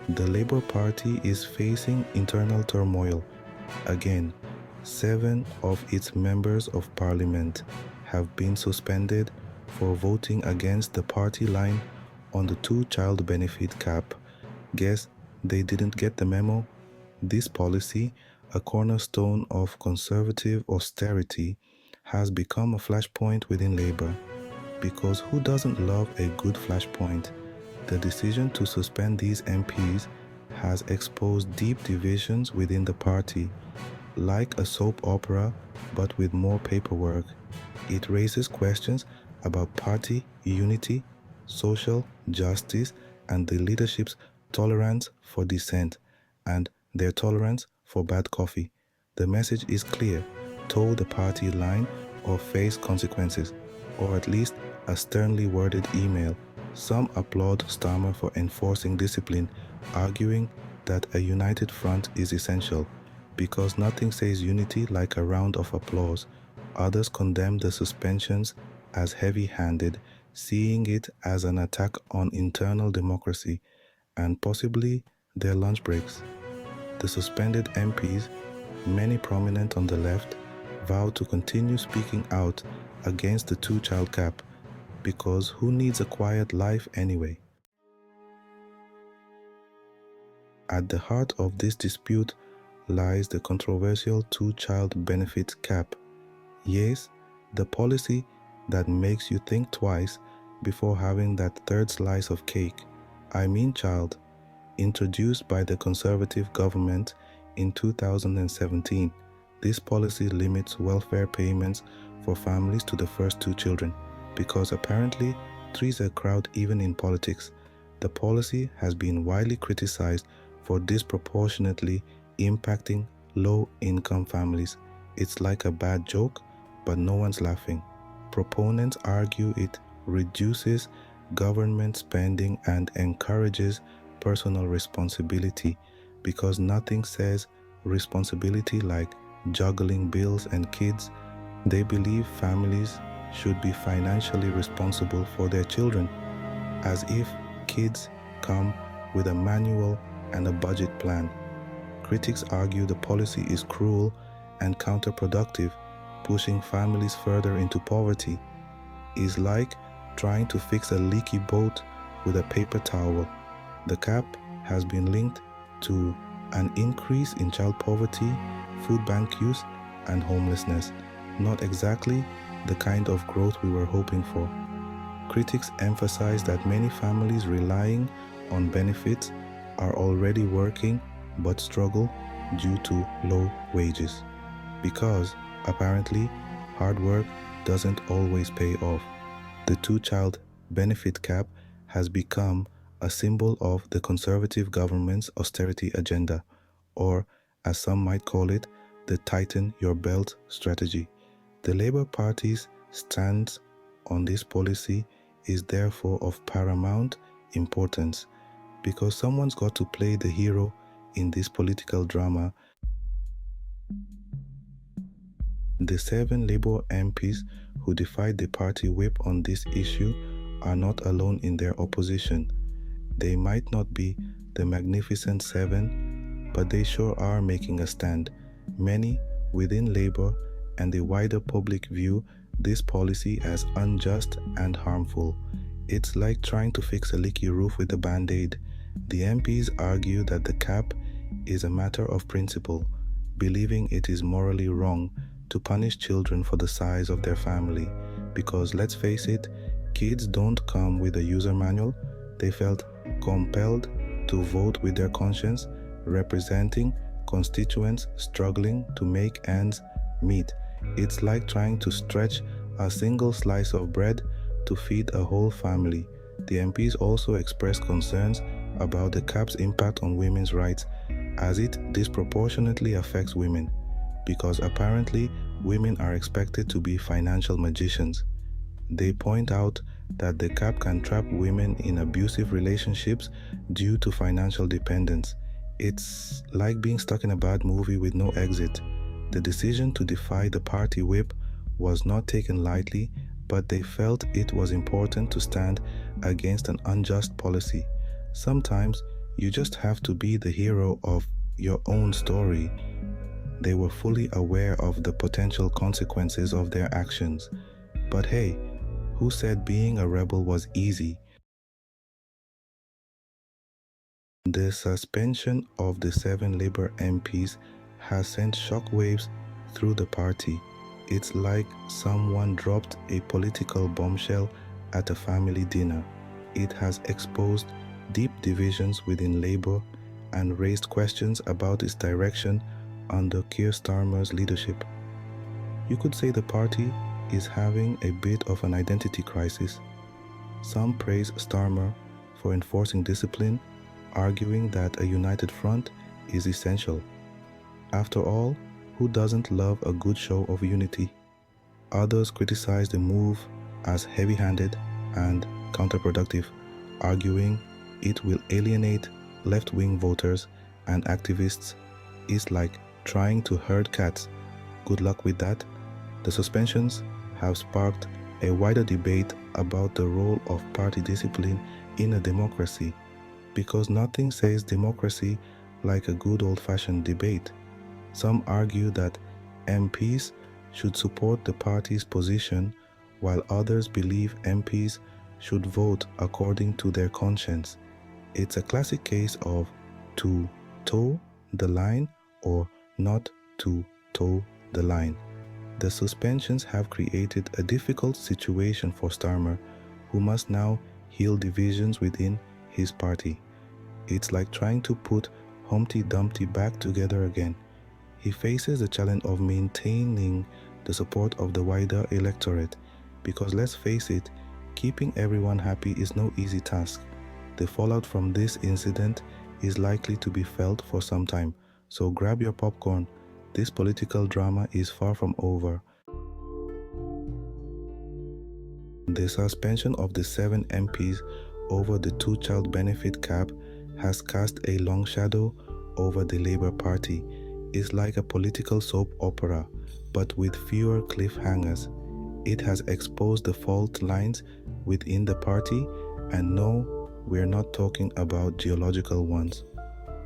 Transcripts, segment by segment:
The Labour Party is facing internal turmoil. Again, 7 of its members of parliament have been suspended for voting against the party line on the two-child benefit cap. Guess they didn't get the memo? This policy, a cornerstone of conservative austerity, has become a flashpoint within Labour. Because who doesn't love a good flashpoint? The decision to suspend these MPs has exposed deep divisions within the party. Like a soap opera, but with more paperwork, it raises questions about party unity, social justice, and the leadership's tolerance for dissent and their tolerance for bad coffee. The message is clear: toe the party line or face consequences, or at least a sternly worded email. Some applaud Starmer for enforcing discipline, arguing that a united front is essential, because nothing says unity like a round of applause. Others condemn the suspensions as heavy-handed, seeing it as an attack on internal democracy and possibly their lunch breaks. The suspended MPs, many prominent on the left, vow to continue speaking out against the two-child cap, because who needs a quiet life anyway? At the heart of this dispute lies the controversial two-child benefit cap. Yes, the policy that makes you think twice before having that third slice of cake. I mean child. Introduced by the Conservative government in 2017, this policy limits welfare payments for families to the first 2 children, because apparently three's a crowd even in politics. The policy has been widely criticized for disproportionately impacting low-income families. It's like a bad joke, but no one's laughing. Proponents argue it reduces government spending and encourages personal responsibility, because nothing says responsibility like juggling bills and kids. They believe families should be financially responsible for their children, as if kids come with a manual and a budget plan. Critics argue the policy is cruel and counterproductive, pushing families further into poverty. It's like trying to fix a leaky boat with a paper towel. The cap has been linked to an increase in child poverty, food bank use, and homelessness. Not exactly the kind of growth we were hoping for. Critics emphasize that many families relying on benefits are already working but struggle due to low wages, because apparently hard work doesn't always pay off. The two-child benefit cap has become a symbol of the Conservative government's austerity agenda, or as some might call it, the tighten your belt strategy. The Labour Party's stance on this policy is therefore of paramount importance, because someone's got to play the hero in this political drama. The 7 Labour MPs who defied the party whip on this issue are not alone in their opposition. They might not be the Magnificent Seven, but they sure are making a stand. Many within Labour and the wider public view this policy as unjust and harmful. It's like trying to fix a leaky roof with a band-aid. The MPs argue that the cap is a matter of principle, believing it is morally wrong to punish children for the size of their family, because let's face it, kids don't come with a user manual. They felt compelled to vote with their conscience, representing constituents struggling to make ends meet. It's like trying to stretch a single slice of bread to feed a whole family. The MPs also expressed concerns about the cap's impact on women's rights, as it disproportionately affects women, because apparently women are expected to be financial magicians. They point out that the cap can trap women in abusive relationships due to financial dependence. It's like being stuck in a bad movie with no exit. The decision to defy the party whip was not taken lightly, but they felt it was important to stand against an unjust policy. Sometimes You just have to be the hero of your own story. They were fully aware of the potential consequences of their actions. But hey, who said being a rebel was easy? The suspension of the 7 Labour MPs has sent shockwaves through the party. It's like someone dropped a political bombshell at a family dinner. It has exposed deep divisions within Labour and raised questions about its direction under Keir Starmer's leadership. You could say the party is having a bit of an identity crisis. Some praise Starmer for enforcing discipline, arguing that a united front is essential. After all, who doesn't love a good show of unity? Others criticize the move as heavy-handed and counterproductive, arguing it will alienate left-wing voters and activists. It's like trying to herd cats. Good luck with that. The suspensions have sparked a wider debate about the role of party discipline in a democracy, because nothing says democracy like a good old-fashioned debate. Some argue that MPs should support the party's position, while others believe MPs should vote according to their conscience. It's a classic case of to toe the line or not to toe the line. The suspensions have created a difficult situation for Starmer, who must now heal divisions within his party. It's like trying to put Humpty Dumpty back together again. He faces the challenge of maintaining the support of the wider electorate, because let's face it, keeping everyone happy is no easy task. The fallout from this incident is likely to be felt for some time, so grab your popcorn. This political drama is far from over. The suspension of the 7 MPs over the 2-child benefit cap has cast a long shadow over the Labour Party. It's like a political soap opera, but with fewer cliffhangers. It has exposed the fault lines within the party, and no, we're not talking about geological ones,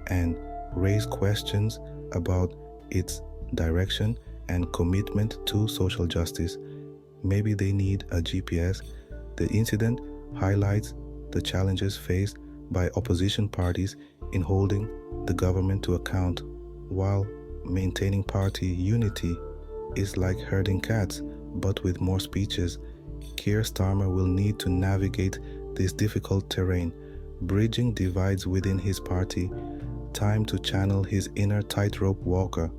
and raised questions about its direction and commitment to social justice. Maybe they need a GPS. The incident highlights the challenges faced by opposition parties in holding the government to account, while maintaining party unity is like herding cats, but with more speeches. Keir Starmer will need to navigate this difficult terrain, bridging divides within his party. Time to channel his inner tightrope walker.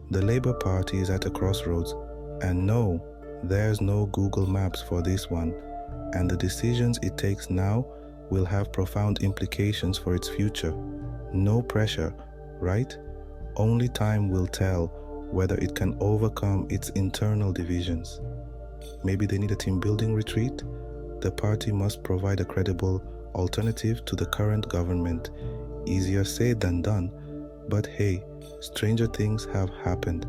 The Labour Party is at a crossroads, and no, there's no Google Maps for this one, and the decisions it takes now will have profound implications for its future. No pressure, right? Only time will tell whether it can overcome its internal divisions. Maybe they need a team-building retreat? The party must provide a credible alternative to the current government. Easier said than done, but hey, stranger things have happened.